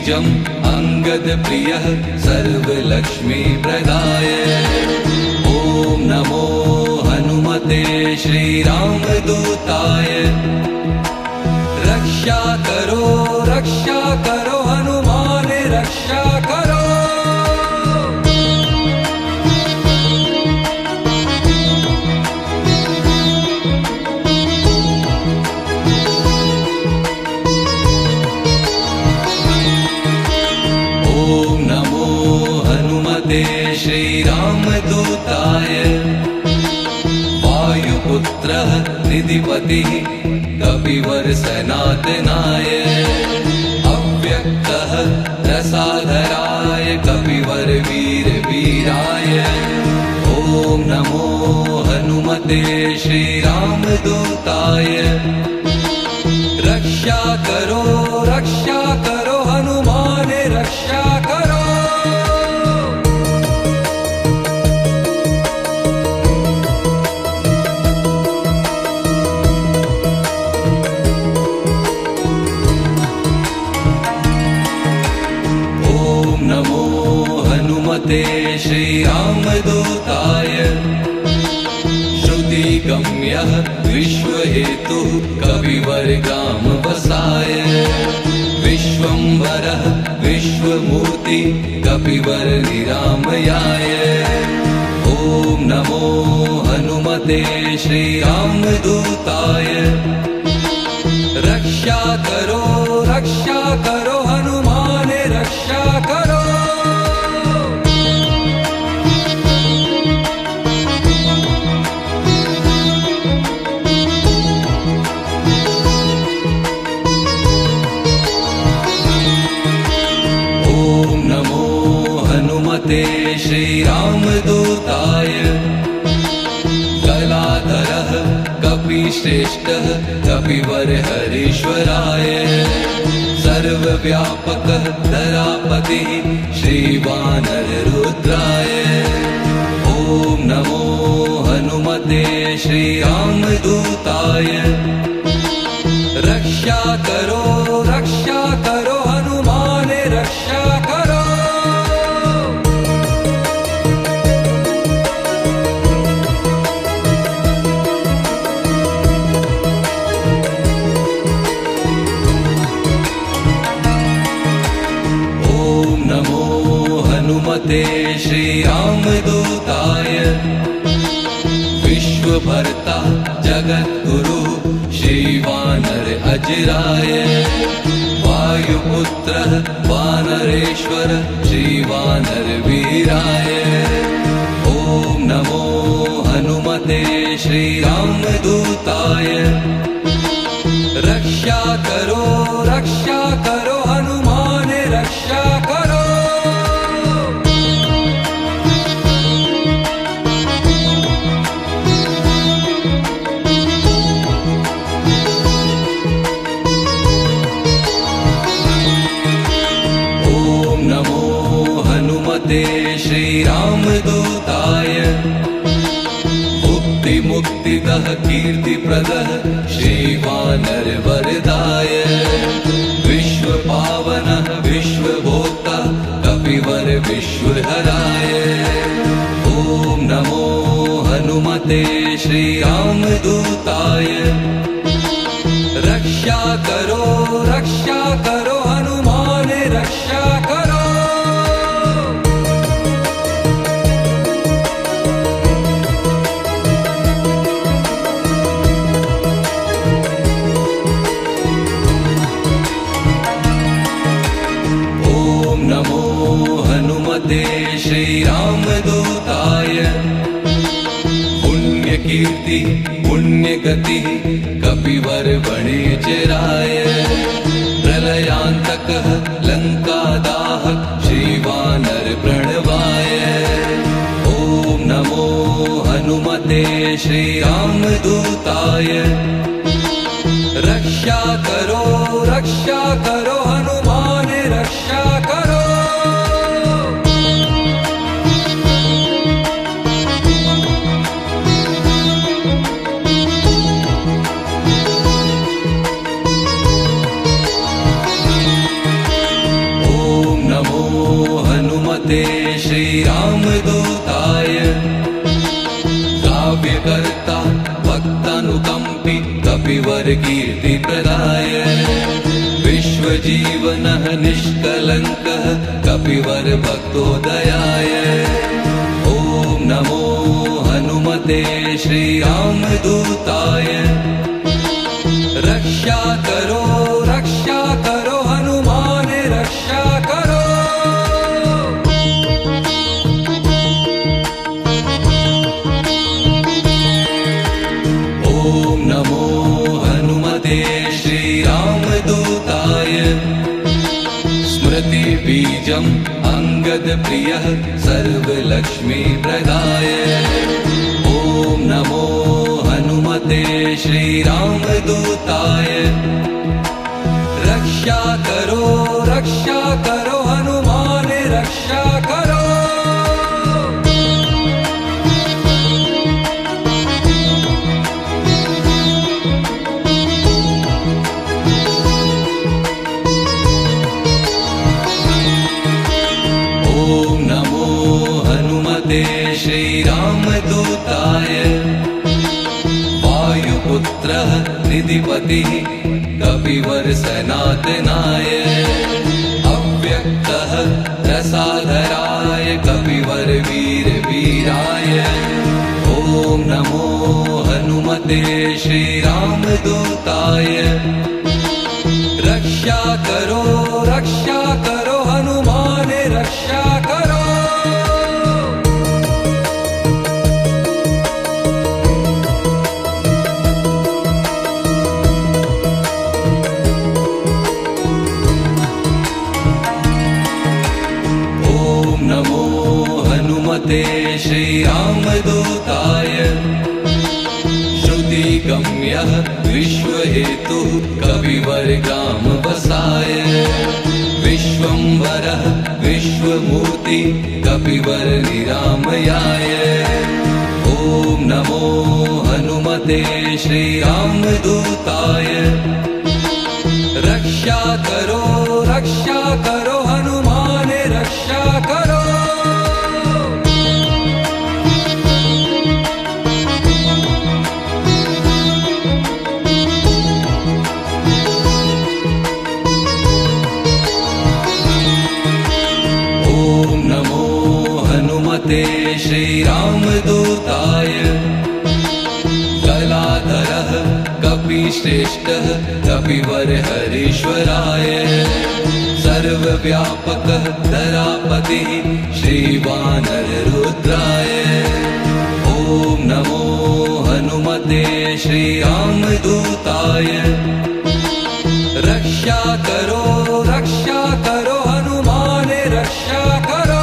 द्विजम् अंगद प्रियः सर्वलक्ष्मी प्रदाय। ओम नमो हनुमते श्रीरामदूताय। रक्षा करो हनुमान रक्षा करो। ओम नमो हनुमते श्रीरामदूताय। वायुपुत्रः निधिपतिः कपिवर सनातनाय। अव्यक्तः रसाधराय कपिवर वीर वीराय। ओम नमो हनुमते श्रीरामदूताय। रक्षा करो हनुमान रक्षा करो। ओम नमो हनुमते श्रीरामदूताय। श्रुतिगम्यः विश्वहेतुः कपिवर ग्राम वसाय। विश्वंभरः विश्वमूर्ति कपिवर निरामयाय। ओम नमो हनुमते श्रीरामदूताय। रक्षा करो हनुमान रक्षा करो। ओम नमो हनुमते श्रीरामदूताय। कलाधरः कपिश्रेष्ठः कपिवर हरीश्वराय। सर्वव्यापकः धरापतिः श्रीवानररुद्राय। ओम नमो हनुमते श्रीरामदूताय। रक्षा करो हनुमान रक्षा करो। ओम नमो हनुमते श्रीरामदूताय। विश्वभर्ता जगद्गुरु श्रीवानर अजराय। वायुपुत्रः वानरेश्वर श्रीवानर वीराय। ओम नमो हनुमते श्रीरामदूताय। रक्षा करो हनुमान रक्षा करो। ओम नमो हनुमते श्रीरामदूताय। मुक्ति मुक्तिदः कीर्तिप्रदः श्रीवानर वरदाय। विश्वपावनः विश्वभोक्ता कपिवर विश्वहराय। ओम नमो हनुमते श्रीरामदूताय। रक्षा करो हनुमान रक्षा करो। ओम नमो हनुमते श्रीरामदूताय। पुण्यकीर्ति पुण्यगति कपिवर वणिजराय। प्रलयांतकः लंकादाहक श्रीवानर प्रणवाय। ओम नमो हनुमते श्रीरामदूताय। रक्षा करो हनुमान रक्षा करो। कपि कपिवर कीर्ति प्रदाय विश्वजीवनः निष्कलङ्कः कपिवर भक्तोदयाय ॐ नमो हनुमते श्रीरामदूताय रक्षा करो हनुमान रक्षा करो ॐ नमो हनुमते श्रीरामदूताय स्मृति बीजम् अंगद प्रियः सर्वलक्ष्मी प्रदाय ॐ नमो हनुमते श्रीरामदूताय रक्षा करो हनुमान रक्षा करो ॐ नमो हनुमते श्रीरामदूताय वायुपुत्रः निधिपतिः कपिवर सनातनाय अव्यक्तः रसाधराय कपिवर वीराय ॐ नमो हनुमते श्रीरामदूताय रक्षा करो हनुमान रक्षा करो ॐ नमो हनुमते श्रीरामदूताय श्रुतिगम्यः विश्वहेतुः कपिवर ग्राम वसाय विश्वंभरः विश्वमूर्ति कपिवर निरामयाय ॐ नमो हनुमते श्रीरामदूताय रक्षा करो हनुमान रक्षा करो ॐ नमो हनुमते श्रीरामदूताय कलाधरः कपिश्रेष्ठः कपिवर हरीश्वराय सर्वव्यापकः धरापतिः श्रीवानररुद्राय ॐ नमो हनुमते श्रीरामदूताय रक्षा करो हनुमान रक्षा करो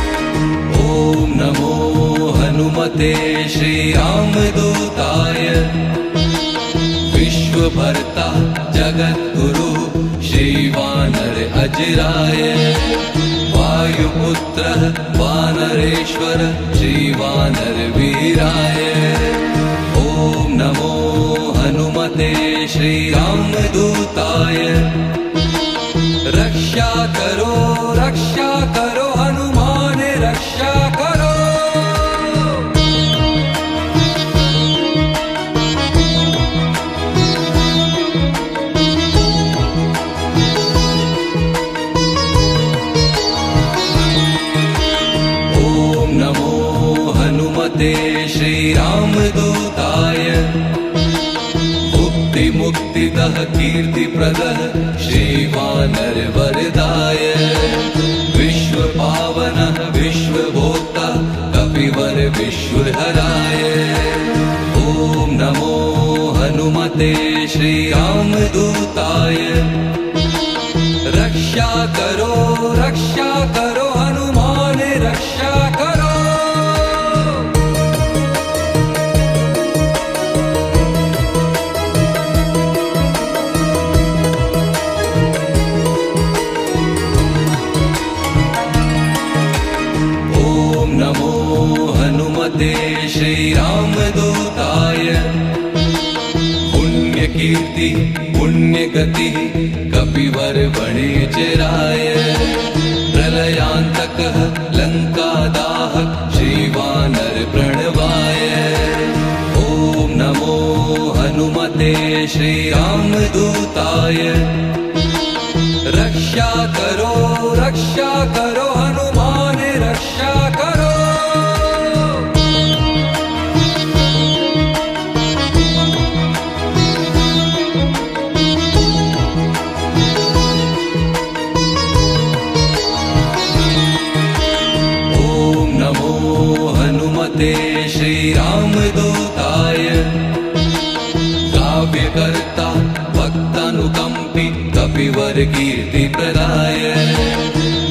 ॐ नमो हनुमते श्रीरामदूताय विश्वभर्ता जगद्गुरु श्रीवानर अजराय वायुपुत्रः वानरेश्वर श्रीवानर वीराय ॐ नमो हनुमते श्रीरामदूताय रक्षा करो हनुमान रक्षा करो ॐ नमो हनुमते श्रीरामदूताय मुक्तिदः कीर्तिप्रदः श्रीवानर वरदाय विश्वपावनः विश्वभोक्ता कपिवर विश्वहराय ॐ नमो हनुमते श्रीरामदूताय रक्षा करो हनुमान रक्षा करो ॐ नमो हनुमते श्रीरामदूताय पुण्यकीर्ति पुण्यगतिः कपिवर वणिजराय प्रलयान्तकः लङ्कादाहक श्रीवानर प्रणवाय ॐ नमो हनुमते श्रीरामदूताय रक्षा करो हनुमान रक्षा करो। ॐ नमो हनुमते श्रीरामदूताय काव्यकर्ता भक्तानुकम्पी कपिवर कीर्ति प्रदाय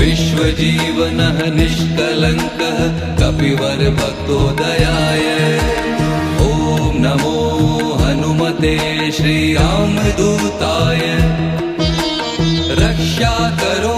विश्वजीवनः निष्कलङ्कः कपिवर भक्तोदयाय ॐ नमो हनुमते श्रीरामदूताय रक्षा करो